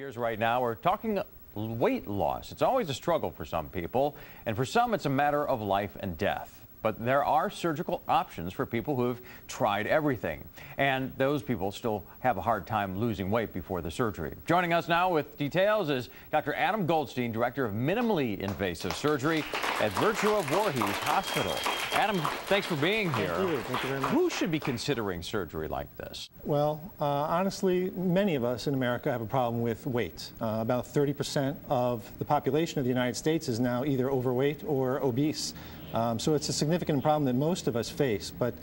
Gears right now. We're talking weight loss. It's always a struggle for some people, and for some it's a matter of life and death. But there are surgical options for people who have tried everything, and those people still have a hard time losing weight before the surgery. Joining us now with details is Dr. Adam Goldstein, Director of Minimally Invasive Surgery at Voorhees Hospital. Adam, thanks for being here. Thank you. Thank you very much. Who should be considering surgery like this? Well, honestly, many of us in America have a problem with weight. About 30% of the population of the United States is now either overweight or obese. So it's a significant problem that most of us face. But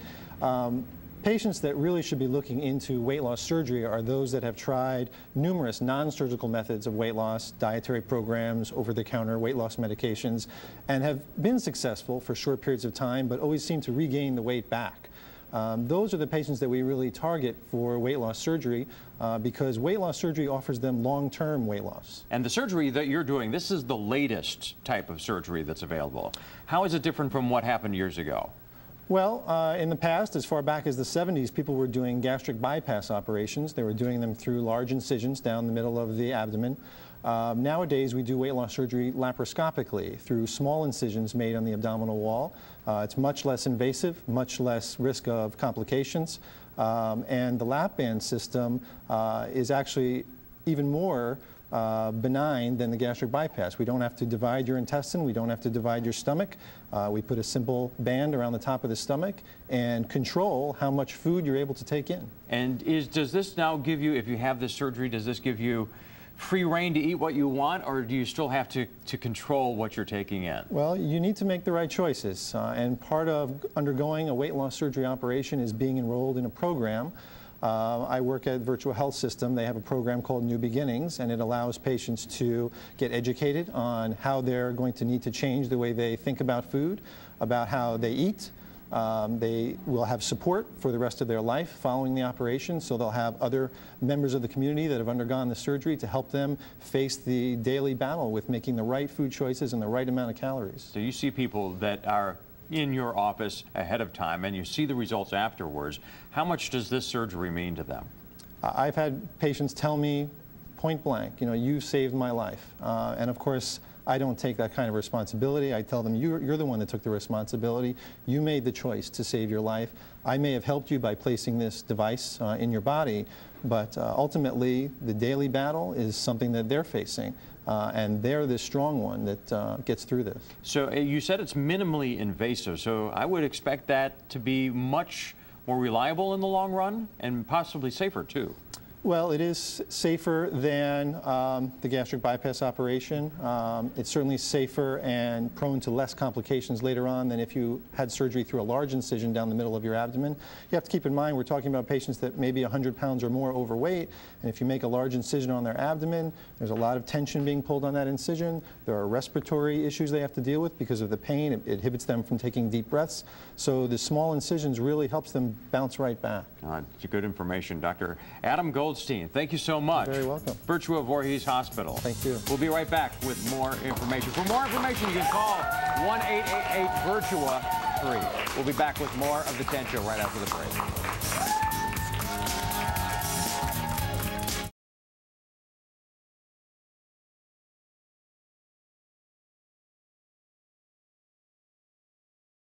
patients that really should be looking into weight loss surgery are those that have tried numerous non-surgical methods of weight loss, dietary programs, over-the-counter weight loss medications, and have been successful for short periods of time, but always seem to regain the weight back. Those are the patients that we really target for weight loss surgery because weight loss surgery offers them long-term weight loss. And the surgery that you're doing, this is the latest type of surgery that's available. How is it different from what happened years ago? Well, in the past, as far back as the 70s, people were doing gastric bypass operations. They were doing them through large incisions down the middle of the abdomen. Nowadays, we do weight loss surgery laparoscopically through small incisions made on the abdominal wall. It's much less invasive, much less risk of complications, and the lap band system is actually even more benign than the gastric bypass. We don't have to divide your intestine. We don't have to divide your stomach. We put a simple band around the top of the stomach and control how much food you're able to take in. And does this now give you, if you have this surgery, does this give you free reign to eat what you want, or do you still have to control what you're taking in? Well, you need to make the right choices. And part of undergoing a weight loss surgery operation is being enrolled in a program. I work at Virtual Health System. They have a program called New Beginnings, and it allows patients to get educated on how they're going to need to change the way they think about food, about how they eat. They will have support for the rest of their life following the operation, so they'll have other members of the community that have undergone the surgery to help them face the daily battle with making the right food choices and the right amount of calories. So you see people that are in your office ahead of time and you see the results afterwards. How much does this surgery mean to them? I've had patients tell me point blank, you saved my life. And of course, I don't take that kind of responsibility. I tell them, you're the one that took the responsibility. You made the choice to save your life. I may have helped you by placing this device in your body, but ultimately, the daily battle is something that they're facing. And they're the strong one that gets through this. So you said it's minimally invasive, so I would expect that to be much more reliable in the long run and possibly safer too. Well, it is safer than the gastric bypass operation. It's certainly safer and prone to less complications later on than if you had surgery through a large incision down the middle of your abdomen. You have to keep in mind we're talking about patients that may be 100 pounds or more overweight, and if you make a large incision on their abdomen, there's a lot of tension being pulled on that incision. There are respiratory issues they have to deal with because of the pain. It inhibits them from taking deep breaths. So the small incisions really helps them bounce right back. It's good information, Dr. Adam Goldstein. Thank you so much. You're very welcome. Voorhees Hospital. Thank you. We'll be right back with more information. For more information, you can call 1-888-VIRTUA-3. We'll be back with more of the 10 Show right after the break.